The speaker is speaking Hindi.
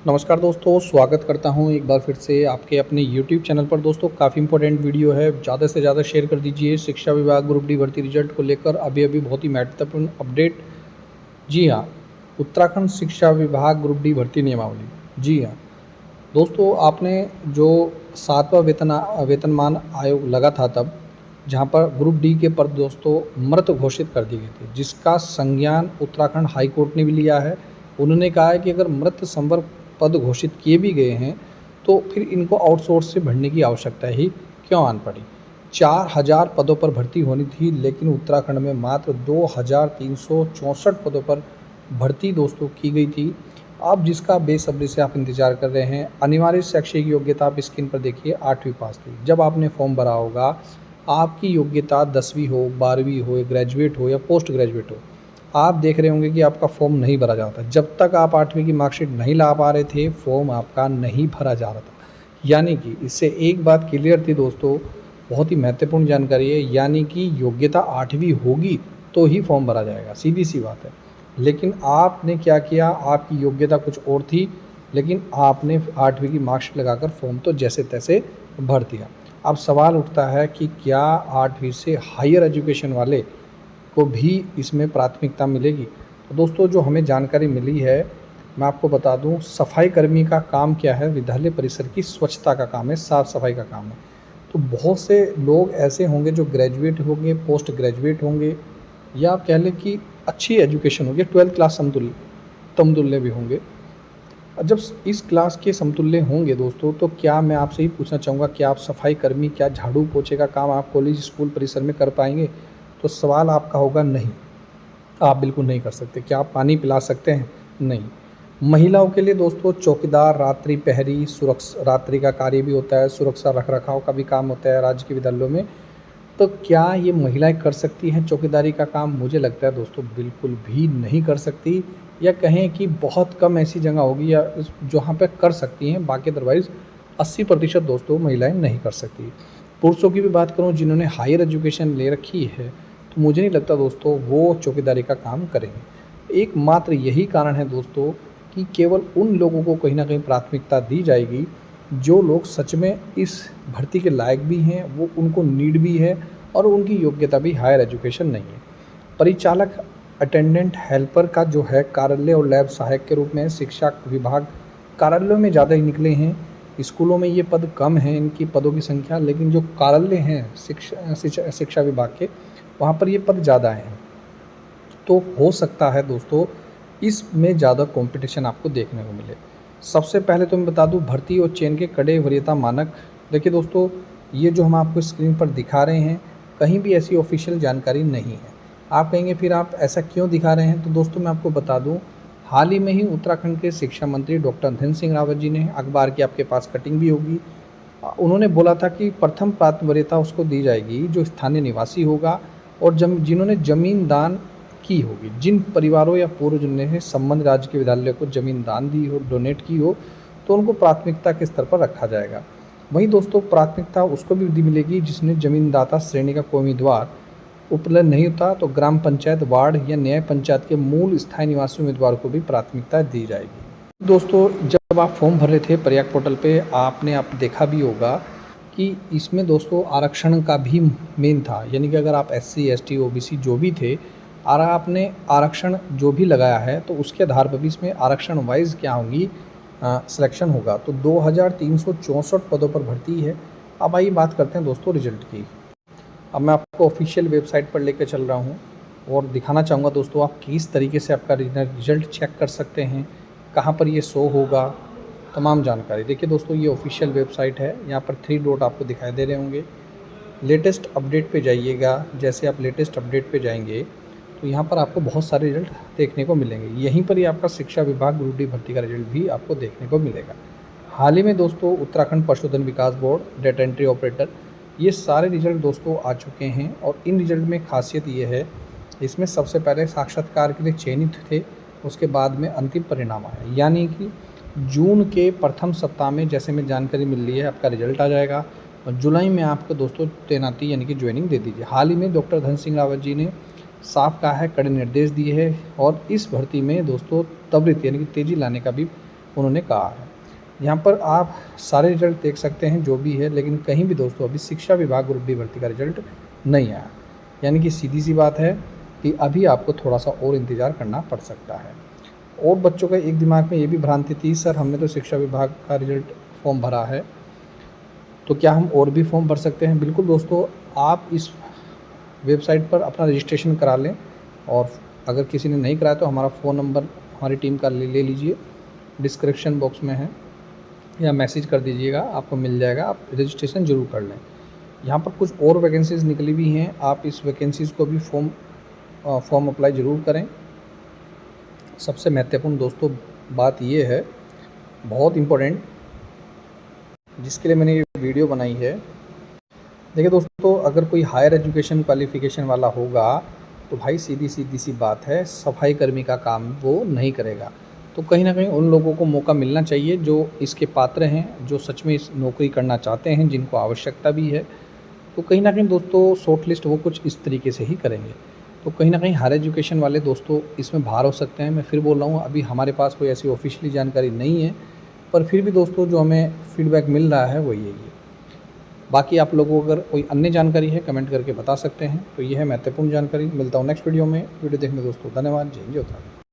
नमस्कार दोस्तों, स्वागत करता हूं एक बार फिर से आपके अपने YouTube चैनल पर। दोस्तों काफ़ी इंपॉर्टेंट वीडियो है, ज़्यादा से ज़्यादा शेयर कर दीजिए। शिक्षा विभाग ग्रुप डी भर्ती रिजल्ट को लेकर अभी बहुत ही महत्वपूर्ण अपडेट। जी हाँ, उत्तराखंड शिक्षा विभाग ग्रुप डी भर्ती नियमावली। जी हाँ दोस्तों, आपने जो 7वां वेतनमान आयोग लगा था तब, जहाँ पर ग्रुप डी के पद दोस्तों मृत घोषित कर दिए गए थे, जिसका संज्ञान उत्तराखंड हाई कोर्ट ने भी लिया है। उन्होंने कहा है कि अगर मृत संवर्ग पद घोषित किए भी गए हैं तो फिर इनको आउटसोर्स से भरने की आवश्यकता ही क्यों आन पड़ी। 4000 पदों पर भर्ती होनी थी, लेकिन उत्तराखंड में मात्र 2364 पदों पर भर्ती दोस्तों की गई थी। अब जिसका बेसब्री से आप इंतज़ार कर रहे हैं, अनिवार्य शैक्षिक योग्यता आप स्क्रीन पर देखिए 8वीं पास थी। जब आपने फॉर्म भरा होगा, आपकी योग्यता 10वीं हो, 12वीं हो, ग्रेजुएट हो या पोस्ट ग्रेजुएट हो, आप देख रहे होंगे कि आपका फॉर्म नहीं भरा जाता। जब तक आप 8वीं की मार्कशीट नहीं ला पा रहे थे, फॉर्म आपका नहीं भरा जा रहा था। यानी कि इससे एक बात क्लियर थी दोस्तों, बहुत ही महत्वपूर्ण जानकारी है, यानी कि योग्यता 8वीं होगी तो ही फॉर्म भरा जाएगा, सीधी सी बात है। लेकिन आपने क्या किया, आपकी योग्यता कुछ और थी, लेकिन आपने 8वीं की मार्कशीट लगाकर फॉर्म तो जैसे तैसे भर दिया। अब सवाल उठता है कि क्या 8वीं से हायर एजुकेशन वाले को भी इसमें प्राथमिकता मिलेगी। तो दोस्तों जो हमें जानकारी मिली है, मैं आपको बता दूं, सफाई कर्मी का काम क्या है, विद्यालय परिसर की स्वच्छता का काम है, साफ़ सफाई का काम है। तो बहुत से लोग ऐसे होंगे जो ग्रेजुएट होंगे, पोस्ट ग्रेजुएट होंगे, या आप कह लें कि अच्छी एजुकेशन होगी, 12th क्लास समतुल्य भी होंगे। जब इस क्लास के समतुल्य होंगे दोस्तों, तो क्या मैं आपसे ही पूछना चाहूँगा, क्या आप सफाई कर्मी, क्या झाड़ू पोछे का काम आप कॉलेज स्कूल परिसर में कर पाएंगे? तो सवाल आपका होगा नहीं, आप बिल्कुल नहीं कर सकते। क्या आप पानी पिला सकते हैं? नहीं। महिलाओं के लिए दोस्तों चौकीदार, रात्रि प्रहरी, सुरक्षा, रात्रि का कार्य भी होता है, सुरक्षा रख रखाव का भी काम होता है राज्य के विद्यालयों में। तो क्या ये महिलाएं कर सकती हैं चौकीदारी का काम? मुझे लगता है दोस्तों बिल्कुल भी नहीं कर सकती, या कहें कि बहुत कम ऐसी जगह होगी या जहाँ पे कर सकती हैं, बाकी अदरवाइज़ 80% दोस्तों महिलाएं नहीं कर सकती। पुरुषों की भी बात करूँ जिन्होंने हायर एजुकेशन ले रखी है, तो मुझे नहीं लगता दोस्तों वो चौकीदारी का काम करेंगे। एकमात्र यही कारण है दोस्तों कि केवल उन लोगों को कहीं न कहीं प्राथमिकता दी जाएगी जो लोग सच में इस भर्ती के लायक भी हैं, वो उनको नीड भी है और उनकी योग्यता भी हायर एजुकेशन नहीं है। परिचालक, अटेंडेंट, हेल्पर का जो है कार्यालय और लैब सहायक के रूप में शिक्षा विभाग कार्यालयों में ज़्यादा ही निकले हैं। स्कूलों में ये पद कम हैं, इनकी पदों की संख्या, लेकिन जो कार्यालय हैं शिक्षा विभाग के, वहाँ पर ये पद ज़्यादा हैं। तो हो सकता है दोस्तों इसमें ज़्यादा कंपटीशन आपको देखने को मिले। सबसे पहले तो मैं बता दूं, भर्ती और चयन के कड़े वरीयता मानक। देखिए दोस्तों, ये जो हम आपको स्क्रीन पर दिखा रहे हैं, कहीं भी ऐसी ऑफिशियल जानकारी नहीं है। आप कहेंगे फिर आप ऐसा क्यों दिखा रहे हैं? तो दोस्तों मैं आपको बता दूं, हाल ही में ही उत्तराखंड के शिक्षा मंत्री डॉक्टर धन सिंह रावत जी ने, अखबार की आपके पास कटिंग भी होगी, उन्होंने बोला था कि प्रथम प्राथमिकता उसको दी जाएगी जो स्थानीय निवासी होगा और जिन्होंने ज़मीन दान की होगी। जिन परिवारों या पूर्वजों ने संबंध राज्य के विद्यालय को ज़मीन दान दी हो, डोनेट की हो, तो उनको प्राथमिकता के स्तर पर रखा जाएगा। वहीं दोस्तों प्राथमिकता उसको भी मिलेगी जिसने ज़मीनदाता श्रेणी का कोई उम्मीदवार उपलब्ध नहीं होता, तो ग्राम पंचायत, वार्ड या न्याय पंचायत के मूल स्थायी निवासी उम्मीदवार को भी प्राथमिकता दी जाएगी। दोस्तों जब आप फॉर्म भर रहे थे प्रयाग पोर्टल पे, आपने आप देखा भी होगा कि इसमें दोस्तों आरक्षण का भी मेन था, यानी कि अगर आप SC ST OBC जो भी थे और आपने आरक्षण जो भी लगाया है, तो उसके आधार पर भी इसमें आरक्षण वाइज क्या होंगी, सिलेक्शन होगा। तो 2364 पदों पर भर्ती है। अब आइए बात करते हैं दोस्तों रिजल्ट की। अब मैं आपको ऑफिशियल वेबसाइट पर लेकर चल रहा हूँ और दिखाना चाहूँगा दोस्तों आप किस तरीके से आपका रिजल्ट चेक कर सकते हैं, कहाँ पर ये शो होगा, तमाम जानकारी। देखिए दोस्तों ये ऑफिशियल वेबसाइट है, यहाँ पर 3 डॉट आपको दिखाई दे रहे होंगे। लेटेस्ट अपडेट पे जाइएगा। जैसे आप लेटेस्ट अपडेट पे जाएंगे तो यहाँ पर आपको बहुत सारे रिजल्ट देखने को मिलेंगे। यहीं पर ही आपका शिक्षा विभाग ग्रुप डी भर्ती का रिजल्ट भी आपको देखने को मिलेगा। हाल ही में दोस्तों उत्तराखंड पशुधन विकास बोर्ड, डेटा एंट्री ऑपरेटर, ये सारे रिजल्ट दोस्तों आ चुके हैं। और इन रिजल्ट में खासियत ये है, इसमें सबसे पहले साक्षात्कार के लिए चयनित थे, उसके बाद में अंतिम परिणाम आया, यानी कि जून के प्रथम सप्ताह में जैसे में जानकारी मिल रही है आपका रिजल्ट आ जाएगा और जुलाई में आपको दोस्तों तैनाती यानी कि ज्वाइनिंग दे दीजिए। हाल ही में डॉक्टर धन सिंह रावत जी ने साफ कहा है, कड़े निर्देश दिए हैं और इस भर्ती में दोस्तों त्वरित यानी कि तेज़ी लाने का भी उन्होंने कहा है। यहाँ पर आप सारे रिजल्ट देख सकते हैं जो भी है, लेकिन कहीं भी दोस्तों अभी शिक्षा विभाग ग्रुप डी भर्ती का रिजल्ट नहीं आया। यानी कि सीधी सी बात है कि अभी आपको थोड़ा सा और इंतज़ार करना पड़ सकता है। और बच्चों का एक दिमाग में ये भी भ्रांति थी, सर हमने तो शिक्षा विभाग का रिजल्ट फॉर्म भरा है, तो क्या हम और भी फॉर्म भर सकते हैं? बिल्कुल दोस्तों, आप इस वेबसाइट पर अपना रजिस्ट्रेशन करा लें, और अगर किसी ने नहीं कराया तो हमारा फ़ोन नंबर हमारी टीम का ले लीजिए, डिस्क्रिप्शन बॉक्स में है, या मैसेज कर दीजिएगा, आपको मिल जाएगा। आप रजिस्ट्रेशन ज़रूर कर लें। यहाँ पर कुछ और वैकेंसीज़ निकली हुई हैं, आप इस वैकेंसीज़ को भी फॉर्म अप्लाई ज़रूर करें। सबसे महत्वपूर्ण दोस्तों बात ये है, बहुत इम्पोर्टेंट, जिसके लिए मैंने ये वीडियो बनाई है। देखिए दोस्तों, अगर कोई हायर एजुकेशन क्वालिफ़िकेशन वाला होगा तो भाई सीधी सी बात है, सफाई कर्मी का काम वो नहीं करेगा। तो कहीं ना कहीं उन लोगों को मौका मिलना चाहिए जो इसके पात्र हैं, जो सच में इस नौकरी करना चाहते हैं, जिनको आवश्यकता भी है। तो कहीं ना कहीं दोस्तों शॉर्ट लिस्ट वो कुछ इस तरीके से ही करेंगे। तो कहीं ना कहीं हायर एजुकेशन वाले दोस्तों इसमें बाहर हो सकते हैं। मैं फिर बोल रहा हूँ, अभी हमारे पास कोई ऐसी ऑफिशियली जानकारी नहीं है, पर फिर भी दोस्तों जो हमें फीडबैक मिल रहा है वो यही है। बाकी आप लोगों को अगर कोई अन्य जानकारी है कमेंट करके बता सकते हैं। तो ये है महत्वपूर्ण जानकारी। मिलता हूँ नेक्स्ट वीडियो में। वीडियो देखने दोस्तों धन्यवाद। जय हिंद, जय उत्तराखंड।